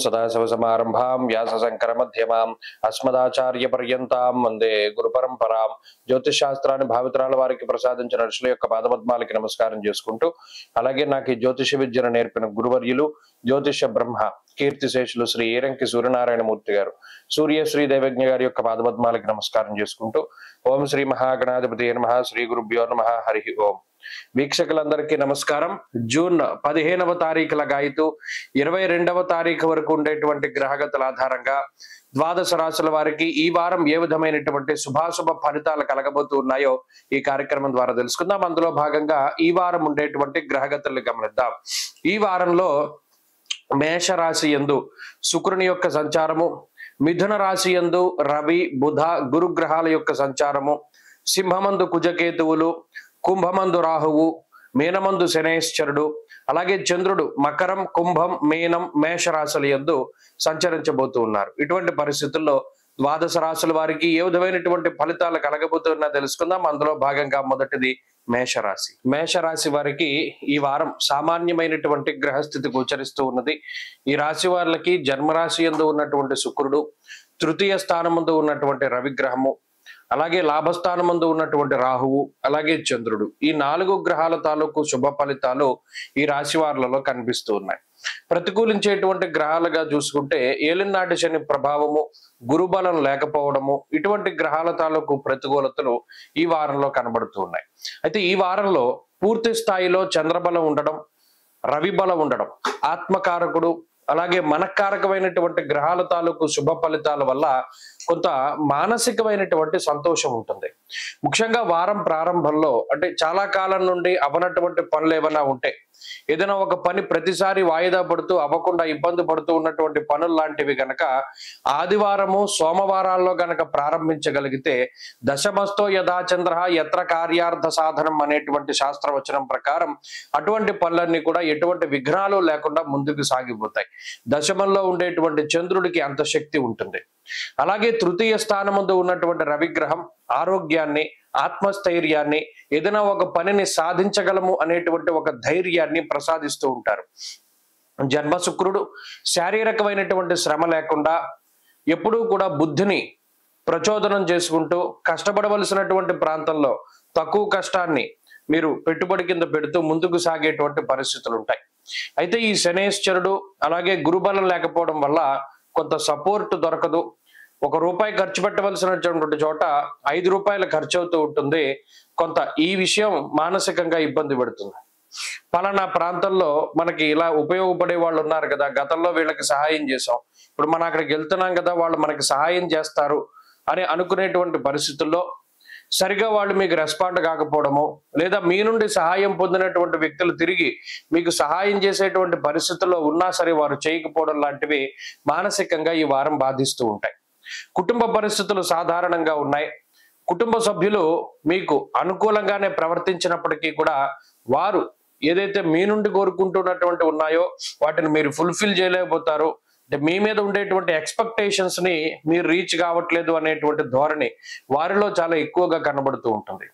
सदाशिवसमारंभां व्यासशंकरमध्यमाम् अस्मदाचार्यपर्यन्तां వందే గురుపరంపరాం. జ్యోతిష్ శాస్త్రాన్ని భావితరాల వారికి ప్రసాదించిన ఋషుల యొక్క పాదపద్మాలకి నమస్కారం చేసుకుంటూ, అలాగే నాకు ఈ జ్యోతిష విద్యను నేర్పిన గురువర్యులు జ్యోతిష బ్రహ్మ కీర్తిశేషులు శ్రీ ఏరంకి సూర్యనారాయణమూర్తి గారు సూర్యశ్రీ దైవజ్ఞ గారి యొక్క పాదపద్మాలకి నమస్కారం చేసుకుంటూ, ఓం శ్రీ మహాగణాధిపతి నమః, శ్రీ గురుభ్యో నమః, హరి ఓం. వీక్షకులందరికీ నమస్కారం. జూన్ 15వ తారీఖు లగాయితూ 22వ తారీఖు వరకు ఉండేటువంటి గ్రహగతుల ఆధారంగా ద్వాదశ రాశుల వారికి ఈ వారం ఏ విధమైనటువంటి శుభాశుభ ఫలితాలు కలగబోతూ ఉన్నాయో ఈ కార్యక్రమం ద్వారా తెలుసుకుందాం. అందులో భాగంగా ఈ వారం ఉండేటువంటి గ్రహగతుల్ని గమనిద్దాం. ఈ వారంలో మేషరాశి యందు శుక్రుని యొక్క సంచారము, మిథున రాశి యందు రవి బుధ గురుగ్రహాల యొక్క సంచారము, సింహమందు కుజకేతువులు, కుంభమందు రాహువు, మీనమందు శనేశ్వరుడు, అలాగే చంద్రుడు మకరం, కుంభం, మీనం, మేషరాశుల యందు సంచరించబోతూ ఉన్నారు. ఇటువంటి పరిస్థితుల్లో ద్వాదశ రాశుల వారికి ఏ విధమైనటువంటి ఫలితాలు కలగబోతున్నా తెలుసుకుందాం. అందులో భాగంగా మొదటిది మేషరాశి. మేషరాశి వారికి ఈ వారం సామాన్యమైనటువంటి గ్రహస్థితి గోచరిస్తూ ఉన్నది. ఈ రాశి వారికి జన్మరాశి యందు ఉన్నటువంటి శుక్రుడు, తృతీయ స్థానమందు ఉన్నటువంటి రవిగ్రహము, అలాగే లాభస్థానమందు ఉన్నటువంటి రాహువు, అలాగే చంద్రుడు, ఈ 4 గ్రహాల తాలూకు శుభ ఫలితాలు ఈ రాశి వారులలో కనిపిస్తూ ఉన్నాయి. ప్రతికూలించేటువంటి గ్రహాలుగా చూసుకుంటే ఏలినాటి శని ప్రభావము, గురుబలం లేకపోవడము, ఇటువంటి గ్రహాల తాలూకు ప్రతికూలతలు ఈ వారంలో కనబడుతూ ఉన్నాయి. అయితే ఈ వారంలో పూర్తి స్థాయిలో చంద్రబలం ఉండడం, రవి బలం ఉండడం, ఆత్మకారకుడు అలాగే మనకారకమైనటువంటి గ్రహాల తాలూకు శుభ ఫలితాల వల్ల కొంత మానసికమైనటువంటి సంతోషం ఉంటుంది. ముఖ్యంగా వారం ప్రారంభంలో అంటే చాలా కాలం నుండి అవనటువంటి పనులు ఏమైనా ఉంటే, ఏదైనా ఒక పని ప్రతిసారి వాయిదా పడుతూ అవ్వకుండా ఇబ్బంది పడుతూ ఉన్నటువంటి పనులు లాంటివి గనక ఆదివారము సోమవారాల్లో గనక ప్రారంభించగలిగితే దశమస్తో యథాచంద్ర యత్ర కార్యార్థ సాధనం అనేటువంటి శాస్త్రవచనం ప్రకారం అటువంటి పనులన్నీ కూడా ఎటువంటి విఘ్నాలు లేకుండా ముందుకు సాగిపోతాయి. దశమంలో ఉండేటువంటి చంద్రుడికి అంత శక్తి ఉంటుంది. అలాగే తృతీయ స్థానముందు ఉన్నటువంటి రవిగ్రహం ఆరోగ్యాన్ని, ఆత్మస్థైర్యాన్ని, ఏదైనా ఒక పనిని సాధించగలము అనేటువంటి ఒక ధైర్యాన్ని ప్రసాదిస్తూ ఉంటారు. జన్మ శుక్రుడు శారీరకమైనటువంటి శ్రమ లేకుండా ఎప్పుడూ కూడా బుద్ధిని ప్రచోదనం చేసుకుంటూ కష్టపడవలసినటువంటి ప్రాంతంలో తక్కువ కష్టాన్ని మీరు పెట్టుబడి కింద పెడుతూ ముందుకు సాగేటువంటి పరిస్థితులు ఉంటాయి. అయితే ఈ శనేశ్వరుడు అలాగే గురుబలం లేకపోవడం వల్ల కొంత సపోర్ట్ దొరకదు. ₹1 ఖర్చు పెట్టవలసినటువంటి చోట ₹5 ఖర్చు అవుతూ ఉంటుంది. కొంత ఈ విషయం మానసికంగా ఇబ్బంది పెడుతుంది. పలానా ప్రాంతంలో మనకి ఇలా ఉపయోగపడే వాళ్ళు ఉన్నారు కదా, గతంలో వీళ్ళకి సహాయం చేసాం, ఇప్పుడు మనం అక్కడికి వెళ్తున్నాం కదా, వాళ్ళు మనకి సహాయం చేస్తారు అని అనుకునేటువంటి పరిస్థితుల్లో సరిగా వాళ్ళు మీకు రెస్పాండ్ కాకపోవడము, లేదా మీ నుండి సహాయం పొందినటువంటి వ్యక్తులు తిరిగి మీకు సహాయం చేసేటువంటి పరిస్థితుల్లో ఉన్నా సరే వారు చేయకపోవడం లాంటివి మానసికంగా ఈ వారం బాధిస్తూ ఉంటాయి. కుటుంబ పరిస్థితులు సాధారణంగా ఉన్నాయి. కుటుంబ సభ్యులు మీకు అనుకూలంగానే ప్రవర్తించినప్పటికీ కూడా వారు ఏదైతే మీ నుండి కోరుకుంటున్నటువంటి ఉన్నాయో వాటిని మీరు ఫుల్ఫిల్ చేయలేకపోతారు. అంటే మీ మీద ఉండేటువంటి ఎక్స్పెక్టేషన్స్ ని మీరు రీచ్ కావట్లేదు అనేటువంటి ధోరణి వారిలో చాలా ఎక్కువగా కనబడుతూ ఉంటుంది.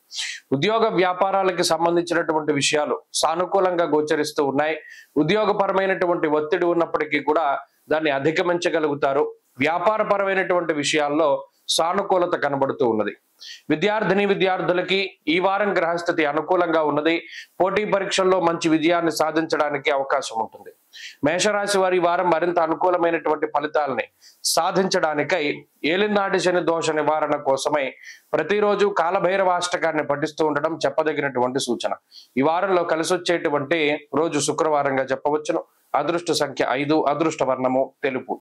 ఉద్యోగ వ్యాపారాలకి సంబంధించినటువంటి విషయాలు సానుకూలంగా గోచరిస్తూ ఉన్నాయి. ఉద్యోగపరమైనటువంటి ఒత్తిడి ఉన్నప్పటికీ కూడా దాన్ని అధిగమించగలుగుతారు. వ్యాపారపరమైనటువంటి విషయాల్లో సానుకూలత కనబడుతూ ఉన్నది. విద్యార్థులకి ఈ వారం గ్రహస్థితి అనుకూలంగా ఉన్నది. పోటీ పరీక్షల్లో మంచి విజయాన్ని సాధించడానికి అవకాశం ఉంటుంది. మేషరాశి వారి వారం మరింత అనుకూలమైనటువంటి ఫలితాలని సాధించడానికై ఏలినాటి శని దోష నివారణ కోసమై ప్రతిరోజు కాలభైరవాష్టకాన్ని పఠిస్తూ ఉండడం చెప్పదగినటువంటి సూచన. ఈ వారంలో కలిసి వచ్చేటువంటి రోజు శుక్రవారంగా చెప్పవచ్చును. అదృష్ట సంఖ్య 5, అదృష్ట వర్ణము తెలుపు.